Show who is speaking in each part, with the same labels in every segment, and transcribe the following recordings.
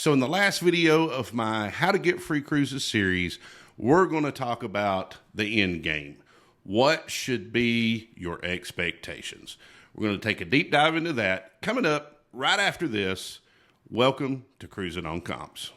Speaker 1: So in the last video of my How to Get Free Cruises series, we're going to talk about the end game. What should be your expectations? We're going to take a deep dive into that coming up right after this. Welcome to Cruising on Comps.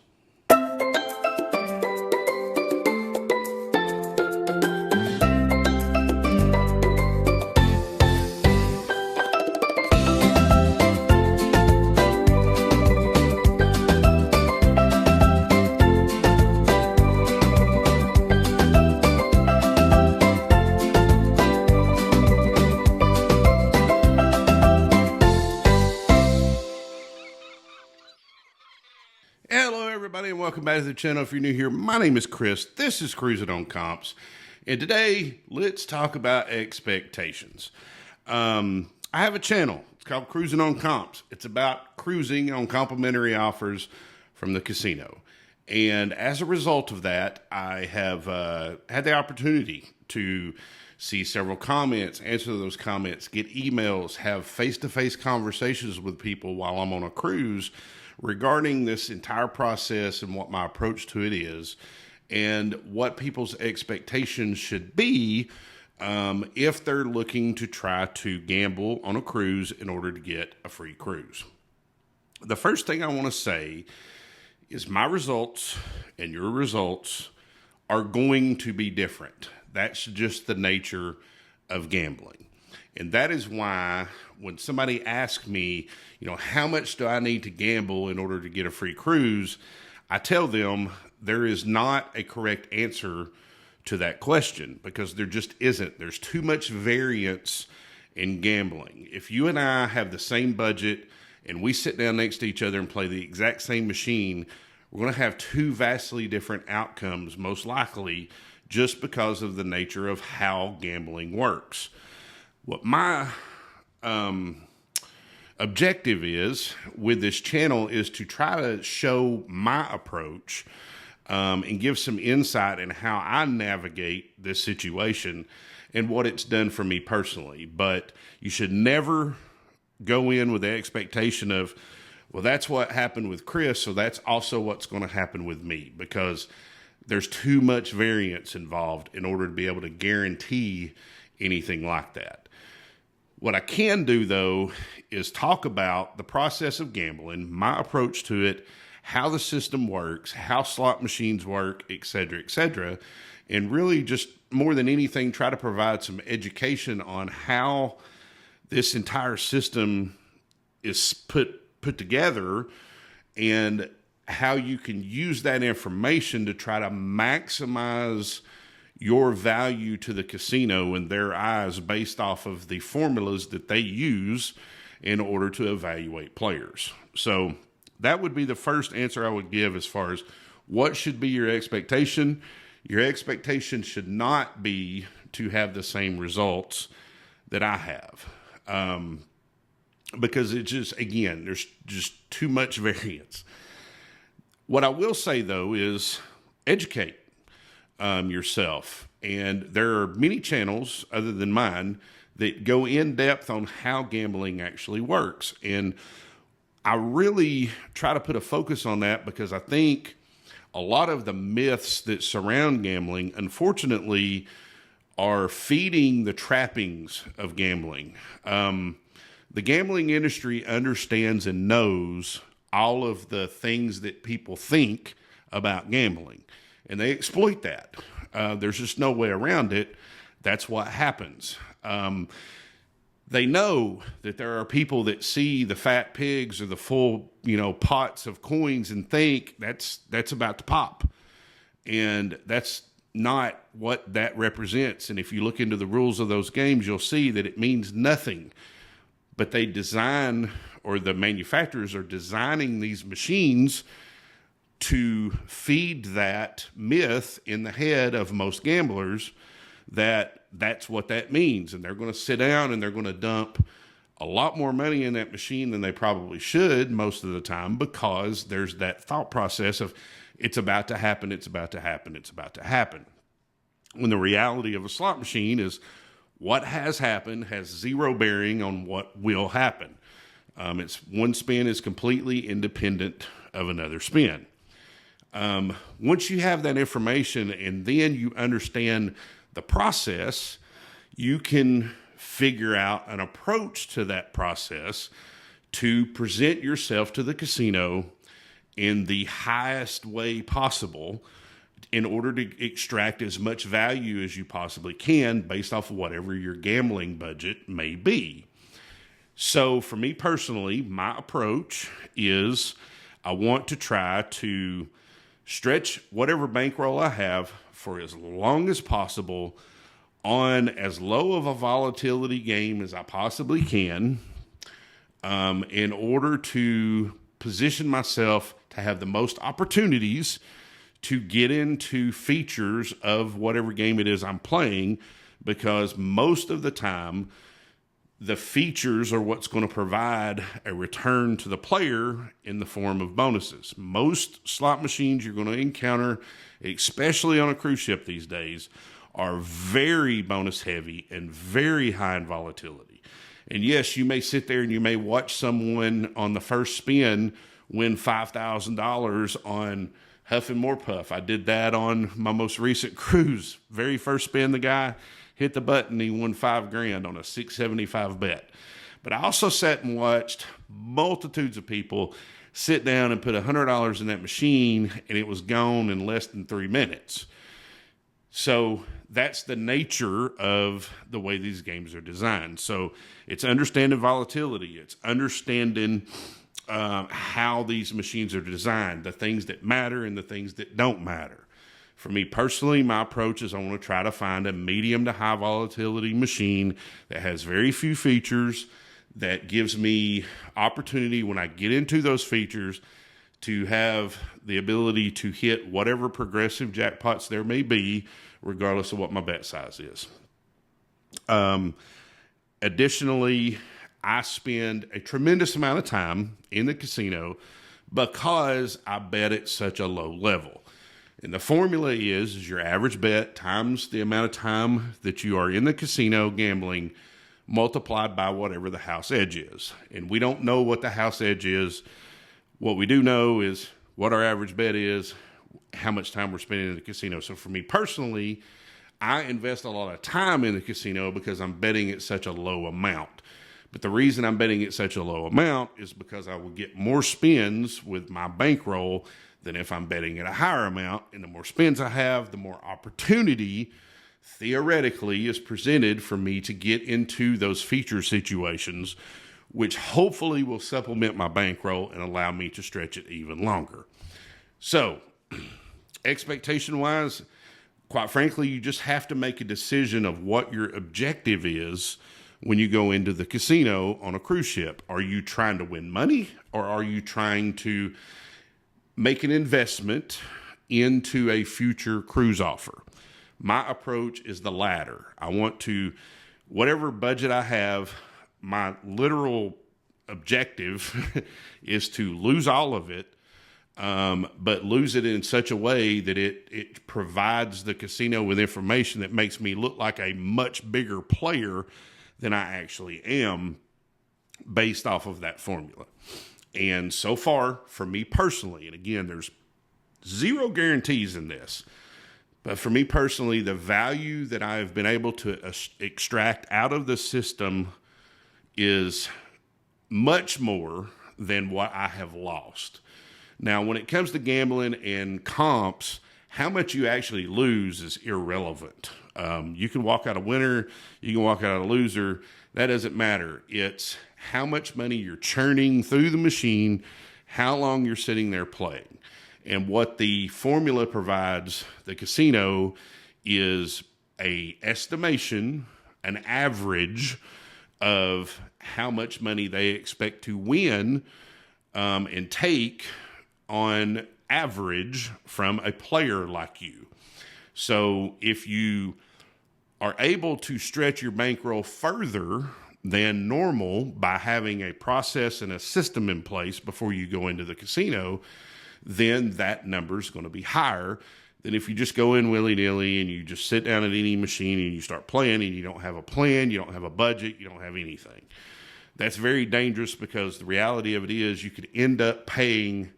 Speaker 1: Hello everybody and welcome back to the channel. If you're new here, my name is Chris. This is Cruising on Comps. And today, let's talk about expectations. I have a channel. It's called Cruising on Comps. It's about cruising on complimentary offers from the casino. And as a result of that, I have had the opportunity to see several comments, answer those comments, get emails, have face-to-face conversations with people while I'm on a cruise regarding this entire process and what my approach to it is and what people's expectations should be if they're looking to try to gamble on a cruise in order to get a free cruise. The first thing I want to say is my results and your results are going to be different. That's just the nature of gambling. And that is why when somebody asks me, how much do I need to gamble in order to get a free cruise? I tell them there is not a correct answer to that question because there just isn't. There's too much variance in gambling. If you and I have the same budget and we sit down next to each other and play the exact same machine, we're going to have two vastly different outcomes, most likely, just because of the nature of how gambling works. What my objective is with this channel is to try to show my approach and give some insight in how I navigate this situation and what it's done for me personally. But you should never go in with the expectation of, well, that's what happened with Chris, so that's also what's going to happen with me, because there's too much variance involved in order to be able to guarantee anything like that. What I can do, though, is talk about the process of gambling, my approach to it, how the system works, how slot machines work, et cetera, and really just more than anything, try to provide some education on how this entire system is put together and how you can use that information to try to maximize your value to the casino in their eyes based off of the formulas that they use in order to evaluate players. So that would be the first answer I would give as far as what should be your expectation. Your expectation should not be to have the same results that I have. Because it just, again, there's just too much variance. What I will say, though, is educate yourself. And there are many channels other than mine that go in depth on how gambling actually works. And I really try to put a focus on that because I think a lot of the myths that surround gambling, unfortunately, are feeding the trappings of gambling. The gambling industry understands and knows all of the things that people think about gambling, and they exploit that. There's just no way around it. That's what happens. They know that there are people that see the fat pigs or the full, pots of coins and think that's about to pop. And that's not what that represents. And if you look into the rules of those games, you'll see that it means nothing. But they design, or the manufacturers are designing these machines to feed that myth in the head of most gamblers that that's what that means. And they're going to sit down and they're going to dump a lot more money in that machine than they probably should most of the time, because there's that thought process of it's about to happen, it's about to happen, it's about to happen. When the reality of a slot machine is what has happened has zero bearing on what will happen. It's one spin is completely independent of another spin. Once you have that information and then you understand the process, you can figure out an approach to that process to present yourself to the casino in the highest way possible in order to extract as much value as you possibly can based off of whatever your gambling budget may be. So for me personally, my approach is I want to try to stretch whatever bankroll I have for as long as possible on as low of a volatility game as I possibly can, in order to position myself to have the most opportunities to get into features of whatever game it is I'm playing, because most of the time, the features are what's going to provide a return to the player in the form of bonuses. Most slot machines you're going to encounter, especially on a cruise ship these days, are very bonus heavy and very high in volatility. And yes, you may sit there and you may watch someone on the first spin win $5,000 on Huff and More Puff. I did that on my most recent cruise. Very first spin, the guy hit the button, he won $5,000 on a 675 bet. But I also sat and watched multitudes of people sit down and put $100 in that machine, and it was gone in less than 3 minutes. So that's the nature of the way these games are designed. So it's understanding volatility. It's understanding how these machines are designed, the things that matter and the things that don't matter. For me personally, my approach is I want to try to find a medium to high volatility machine that has very few features, that gives me opportunity when I get into those features to have the ability to hit whatever progressive jackpots there may be, regardless of what my bet size is. Additionally, I spend a tremendous amount of time in the casino because I bet at such a low level. And the formula is your average bet times the amount of time that you are in the casino gambling multiplied by whatever the house edge is. And we don't know what the house edge is. What we do know is what our average bet is, how much time we're spending in the casino. So for me personally, I invest a lot of time in the casino because I'm betting at such a low amount. But the reason I'm betting at such a low amount is because I will get more spins with my bankroll than if I'm betting at a higher amount. And the more spins I have, the more opportunity theoretically is presented for me to get into those feature situations, which hopefully will supplement my bankroll and allow me to stretch it even longer. So, expectation-wise, quite frankly, you just have to make a decision of what your objective is when you go into the casino on a cruise ship. Are you trying to win money, or are you trying to make an investment into a future cruise offer? My approach is the latter. I want to, whatever budget I have, my literal objective is to lose all of it, but lose it in such a way that it provides the casino with information that makes me look like a much bigger player than I actually am based off of that formula. And so far, for me personally, and again, there's zero guarantees in this, but for me personally, the value that I've been able to extract out of the system is much more than what I have lost. Now, when it comes to gambling and comps, how much you actually lose is irrelevant. You can walk out a winner, you can walk out a loser. That doesn't matter. It's how much money you're churning through the machine, how long you're sitting there playing. And what the formula provides the casino is a estimation, an average of how much money they expect to win and take on average from a player like you. So if you are able to stretch your bankroll further than normal by having a process and a system in place before you go into the casino, then that number is going to be higher than if you just go in willy-nilly and you just sit down at any machine and you start playing and you don't have a plan, you don't have a budget, you don't have anything. That's very dangerous because the reality of it is you could end up paying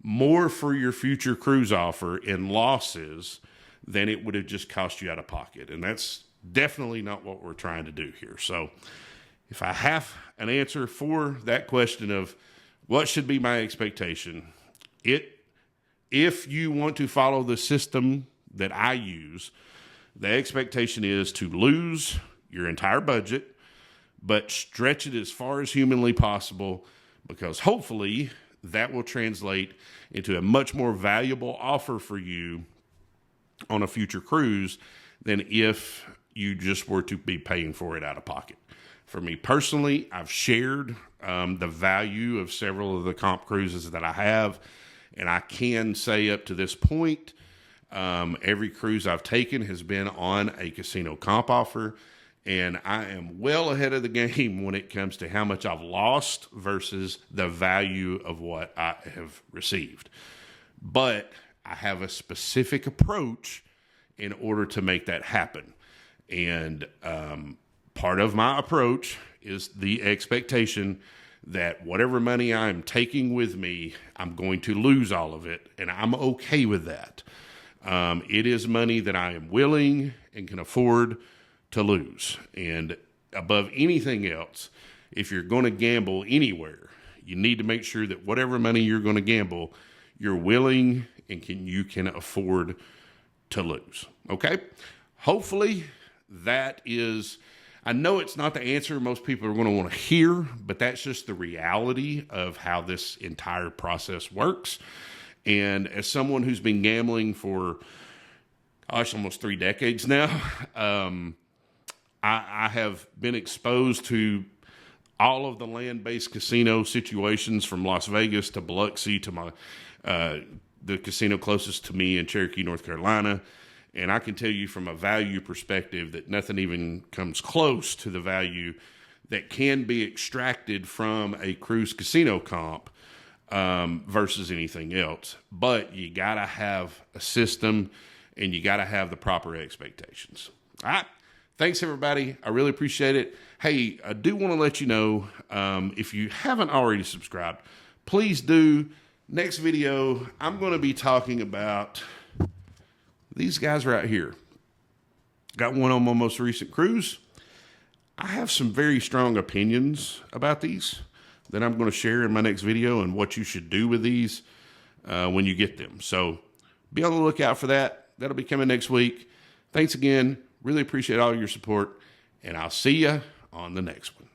Speaker 1: more for your future cruise offer in losses than it would have just cost you out of pocket. And that's definitely not what we're trying to do here. So if I have an answer for that question of what should be my expectation, if you want to follow the system that I use, the expectation is to lose your entire budget, but stretch it as far as humanly possible, because hopefully that will translate into a much more valuable offer for you on a future cruise than if you just were to be paying for it out of pocket. For me personally, I've shared the value of several of the comp cruises that I have, and I can say up to this point, every cruise I've taken has been on a casino comp offer, and I am well ahead of the game when it comes to how much I've lost versus the value of what I have received. But I have a specific approach in order to make that happen. And part of my approach is the expectation that whatever money I'm taking with me, I'm going to lose all of it, and I'm okay with that. It is money that I am willing and can afford to lose. And above anything else, if you're going to gamble anywhere, you need to make sure that whatever money you're going to gamble, you're willing and you can afford to lose. Okay? Hopefully that is, I know it's not the answer most people are going to want to hear, but that's just the reality of how this entire process works. And as someone who's been gambling for, almost 3 decades now, I have been exposed to all of the land-based casino situations, from Las Vegas to Biloxi to the casino closest to me in Cherokee, North Carolina. And I can tell you from a value perspective that nothing even comes close to the value that can be extracted from a cruise casino comp versus anything else. But you got to have a system, and you got to have the proper expectations. All right. Thanks, everybody. I really appreciate it. Hey, I do want to let you know, if you haven't already subscribed, please do. Next video, I'm going to be talking about these guys right here. Got one on my most recent cruise. I have some very strong opinions about these that I'm going to share in my next video, and what you should do with these when you get them. So be on the lookout for that. That'll be coming next week. Thanks again. Really appreciate all your support, and I'll see you on the next one.